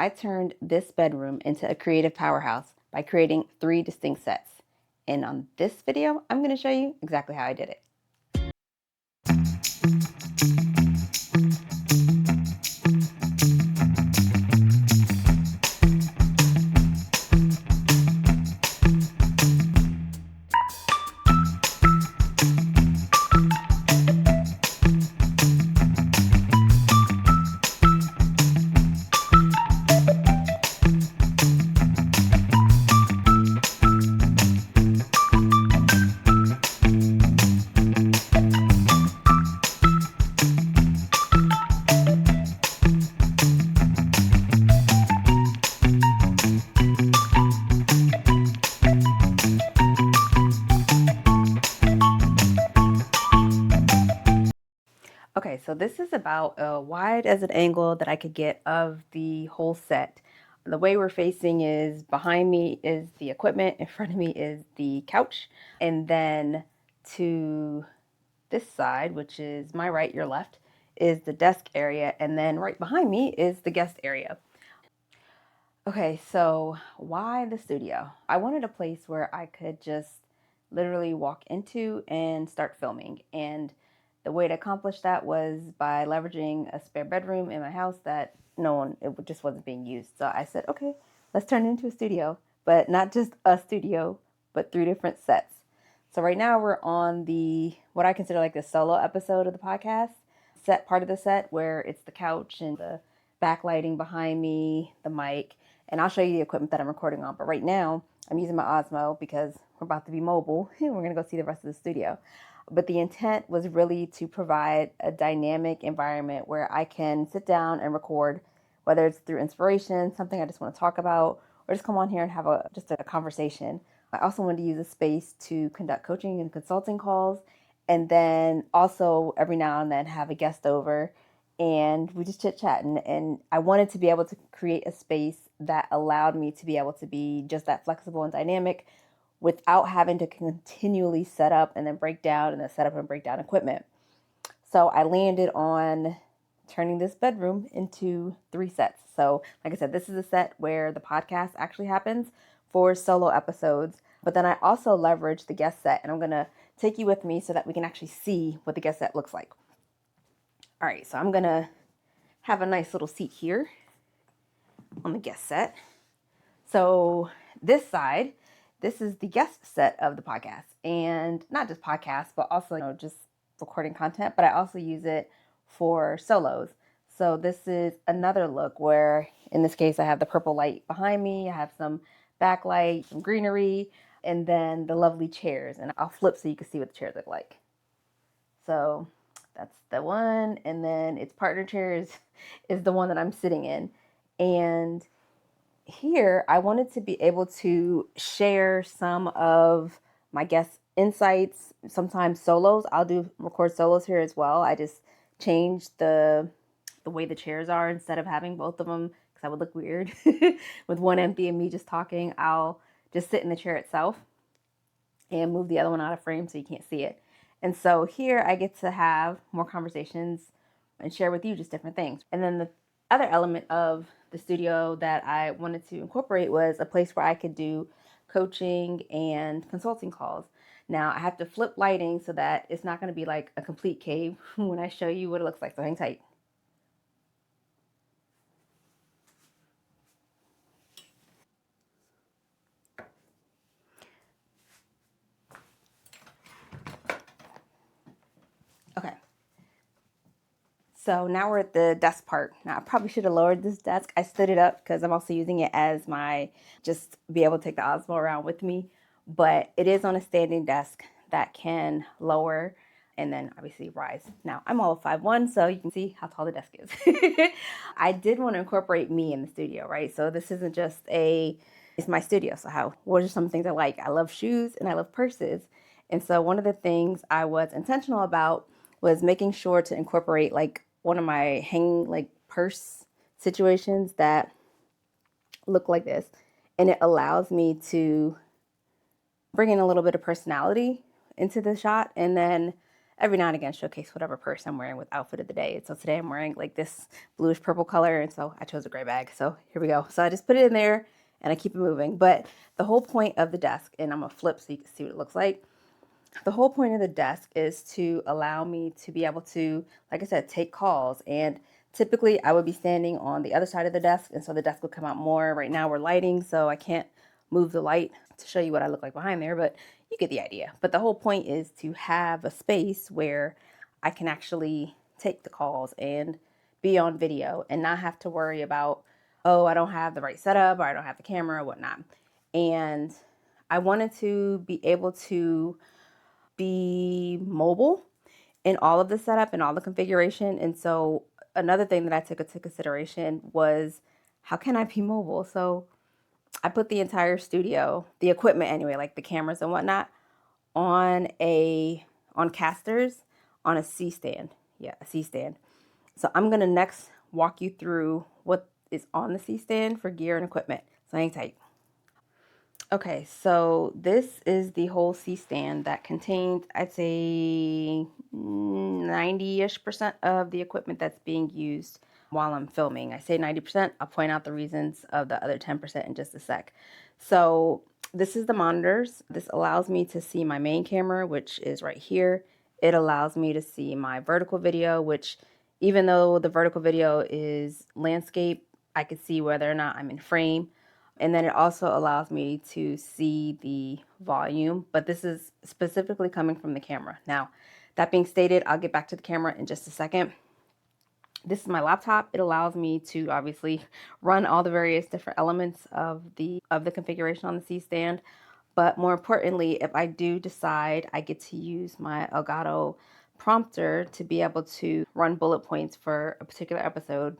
I turned this bedroom into a creative powerhouse by creating 3 distinct sets. And on this video, I'm going to show you exactly how I did it. Okay, so this is about as wide as an angle that I could get of the whole set. The way we're facing is behind me is the equipment, in front of me is the couch, and then to this side, which is my right, your left, is the desk area, and then right behind me is the guest area. Okay, so why the studio? I wanted a place where I could just literally walk into and start filming. And the way to accomplish that was by leveraging a spare bedroom in my house that it just wasn't being used. So I said, okay, let's turn it into a studio, but not just a studio, but 3 different sets. So right now we're on what I consider like the solo episode of the podcast set, part of the set where it's the couch and the backlighting behind me, the mic, and I'll show you the equipment that I'm recording on. But right now I'm using my Osmo because we're about to be mobile and we're going to go see the rest of the studio. But the intent was really to provide a dynamic environment where I can sit down and record, whether it's through inspiration, something I just want to talk about, or just come on here and have just a conversation. I also wanted to use a space to conduct coaching and consulting calls, and then also every now and then have a guest over and we just chit chat. And I wanted to be able to create a space that allowed me to be able to be just that flexible and dynamic without having to continually set up and then break down and then set up and break down equipment. So I landed on turning this bedroom into 3 sets. So like I said, this is a set where the podcast actually happens for solo episodes. But then I also leverage the guest set, and I'm going to take you with me so that we can actually see what the guest set looks like. All right, so I'm going to have a nice little seat here on the guest set. So this side, this is the guest set of the podcast, and not just podcasts, but also just recording content, but I also use it for solos. So this is another look where, in this case, I have the purple light behind me, I have some backlight, some greenery, and then the lovely chairs. And I'll flip so you can see what the chairs look like. So that's the one, and then its partner chair is the one that I'm sitting in. And here I wanted to be able to share some of my guest insights, sometimes solos. I'll do record solos here as well. I just changed the way the chairs are. Instead of having both of them, because that would look weird with one empty and me just talking, I'll just sit in the chair itself and move the other one out of frame so you can't see it. And so here I get to have more conversations and share with you just different things. And then the other element of the studio that I wanted to incorporate was a place where I could do coaching and consulting calls. Now I have to flip lighting so that it's not going to be like a complete cave when I show you what it looks like. So hang tight. Okay. So now we're at the desk part. Now I probably should have lowered this desk. I stood it up because I'm also using it as just be able to take the Osmo around with me. But it is on a standing desk that can lower and then obviously rise. Now I'm all 5'1", so you can see how tall the desk is. I did want to incorporate me in the studio, right? So this isn't just it's my studio. So what are some things I like? I love shoes and I love purses. And so one of the things I was intentional about was making sure to incorporate like one of my hanging like purse situations that look like this. And it allows me to bring in a little bit of personality into the shot. And then every now and again showcase whatever purse I'm wearing with outfit of the day. And so today I'm wearing like this bluish purple color, and so I chose a gray bag. So here we go. So I just put it in there and I keep it moving. But the whole point of the desk, and I'm gonna flip so you can see what it looks like. The whole point of the desk is to allow me to be able to, like I said, take calls. And typically I would be standing on the other side of the desk, and so the desk would come out more. Right now we're lighting, so I can't move the light to show you what I look like behind there, but you get the idea. But the whole point is to have a space where I can actually take the calls and be on video and not have to worry about, oh, I don't have the right setup or I don't have the camera or whatnot. And I wanted to be able to be mobile in all of the setup and all the configuration. And so another thing that I took into consideration was, how can I be mobile? So I put the entire studio, the equipment anyway, like the cameras and whatnot, on casters on a C stand. Yeah, a C stand. So I'm gonna next walk you through what is on the C stand for gear and equipment. So hang tight. Okay, so this is the whole C-stand that contains, I'd say, 90-ish% of the equipment that's being used while I'm filming. I say 90%, I'll point out the reasons of the other 10% in just a sec. So this is the monitors. This allows me to see my main camera, which is right here. It allows me to see my vertical video, which even though the vertical video is landscape, I can see whether or not I'm in frame. And then it also allows me to see the volume, but this is specifically coming from the camera. Now, that being stated, I'll get back to the camera in just a second. This is my laptop. It allows me to obviously run all the various different elements of the configuration on the C-stand. But more importantly, if I do decide, I get to use my Elgato prompter to be able to run bullet points for a particular episode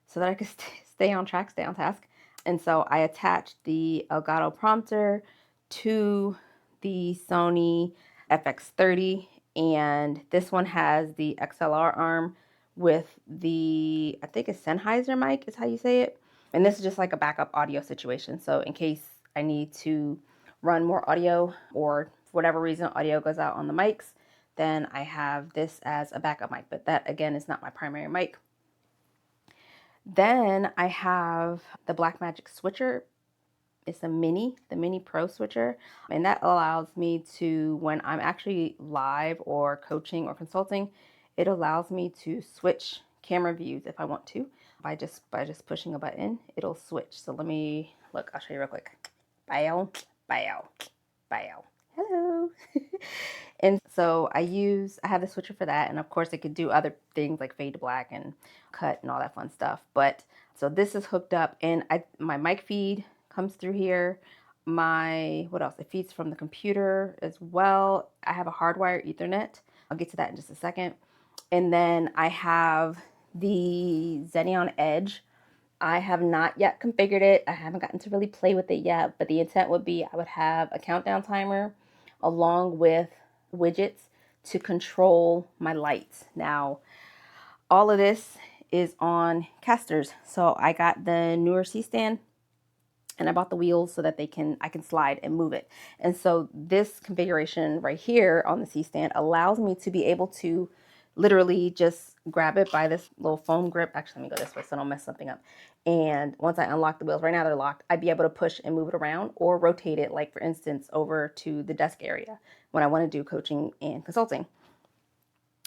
so that I can stay on track, stay on task. And so I attached the Elgato prompter to the Sony FX30, and this one has the XLR arm with the, I think it's Sennheiser mic is how you say it. And this is just like a backup audio situation. So in case I need to run more audio or for whatever reason audio goes out on the mics, then I have this as a backup mic. But that again is not my primary mic. Then I have the Blackmagic switcher. It's the Mini Pro switcher. And that allows me to, when I'm actually live or coaching or consulting, it allows me to switch camera views if I want to. By just pushing a button, it'll switch. So let me, look, I'll show you real quick. Bow, bow, bow. Hello. And so I have the switcher for that. And of course it could do other things like fade to black and cut and all that fun stuff. But so this is hooked up, and my mic feed comes through here. What else? It feeds from the computer as well. I have a hardwired Ethernet. I'll get to that in just a second. And then I have the Xenon Edge. I have not yet configured it. I haven't gotten to really play with it yet, but the intent would be I would have a countdown timer along with widgets to control my lights. Now, all of this is on casters. So I got the newer C-stand and I bought the wheels so that I can slide and move it. And so this configuration right here on the C-stand allows me to be able to literally just grab it by this little foam grip. Actually, let me go this way so I don't mess something up. And once I unlock the wheels, right now they're locked, I'd be able to push and move it around or rotate it, like for instance, over to the desk area when I want to do coaching and consulting.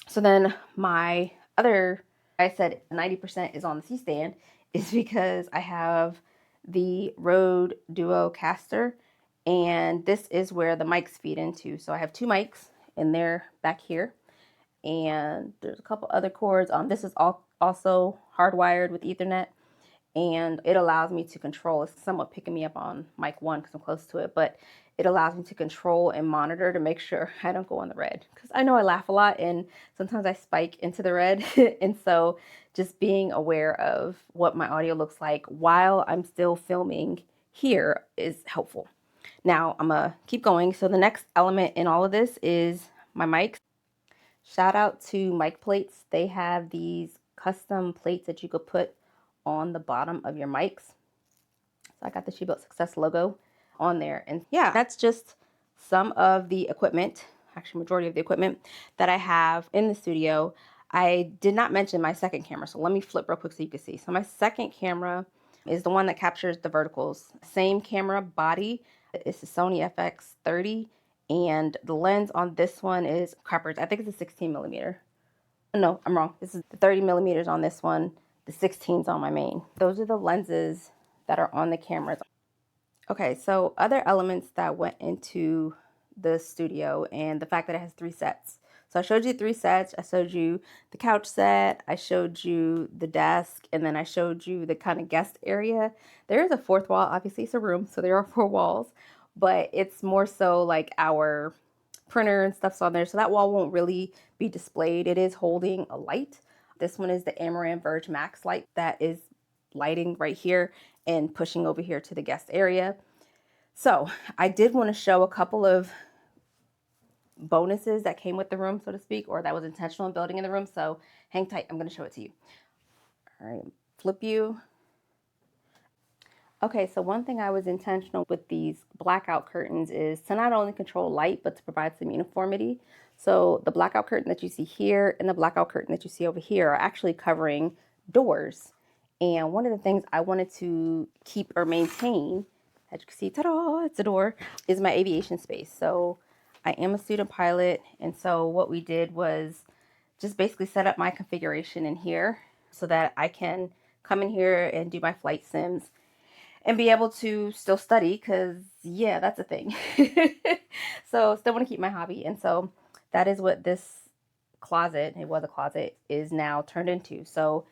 So then my other, I said 90% is on the C-stand, is because I have the Rode Duo caster, and this is where the mics feed into. So I have two mics, and they're back here, and there's a couple other cords. This is also hardwired with Ethernet, and it allows me to control. It's somewhat picking me up on mic 1 because I'm close to it, but it allows me to control and monitor to make sure I don't go on the red, because I know I laugh a lot and sometimes I spike into the red. And so just being aware of what my audio looks like while I'm still filming here is helpful. Now I'm gonna keep going. So the next element in all of this is my mics. Shout out to Mic Plates. They have these custom plates that you could put on the bottom of your mics. So I got the She Built Success logo on there. And yeah, that's just some of the equipment. actually majority of the equipment that I have in the studio. I did not mention my second camera, so let me flip real quick so you can see. So my second camera is the one that captures the verticals. Same camera body. It's the Sony FX30, and the lens on this one is Crappers. I think it's a 16 millimeter. No, I'm wrong. This is the 30 millimeters on this one. The 16's on my main. Those are the lenses that are on the cameras. Okay, so other elements that went into the studio and the fact that it has 3 sets. So I showed you 3 sets. I showed you the couch set, I showed you the desk, and then I showed you the kind of guest area. There is a 4th wall. Obviously, it's a room, so there are 4 walls, but it's more so like our printer and stuff's on there. So that wall won't really be displayed. It is holding a light. This one is the Amaran Verge Max light that is lighting right here and pushing over here to the guest area. So I did want to show a couple of bonuses that came with the room, so to speak, or that was intentional in building in the room. So hang tight, I'm going to show it to you. All right, flip you. Okay, so one thing I was intentional with these blackout curtains is to not only control light, but to provide some uniformity. So the blackout curtain that you see here and the blackout curtain that you see over here are actually covering doors. And one of the things I wanted to keep or maintain, as you can see, ta-da, it's a door, is my aviation space. So I am a student pilot, and so what we did was just basically set up my configuration in here so that I can come in here and do my flight sims and be able to still study, because yeah, that's a thing. So still want to keep my hobby, and so that is what this closet, it was a closet, is now turned into. So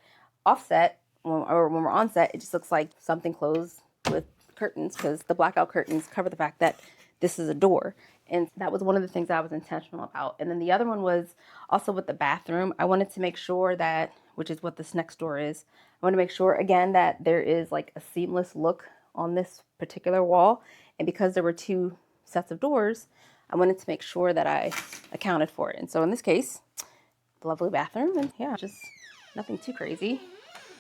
offset, when we're on set, it just looks like something closed with curtains, because the blackout curtains cover the fact that this is a door. And that was one of the things I was intentional about. And then the other one was also with the bathroom. I wanted to make sure that, which is what this next door is, I want to make sure again that there is like a seamless look on this particular wall. And because there were 2 sets of doors, I wanted to make sure that I accounted for it. And so in this case, lovely bathroom, and yeah, just nothing too crazy.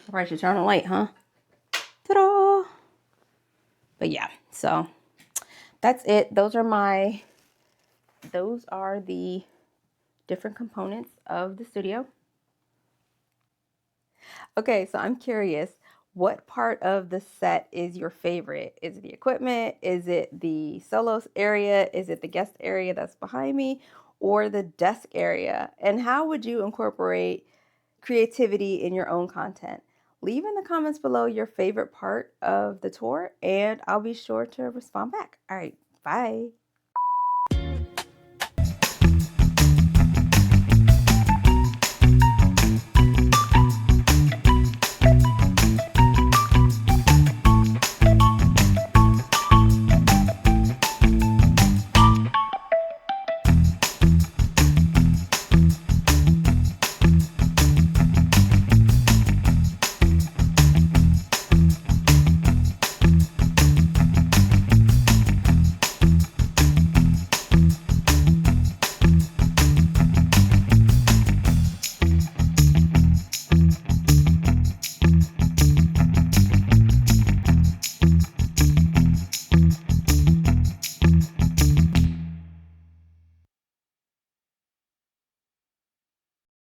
I probably should turn on a light, huh? Ta-da! But yeah, so that's it. Those are the different components of the studio. Okay, so I'm curious, what part of the set is your favorite? Is it the equipment? Is it the solos area? Is it the guest area that's behind me? Or the desk area? And how would you incorporate creativity in your own content? Leave in the comments below your favorite part of the tour, and I'll be sure to respond back. All right, bye.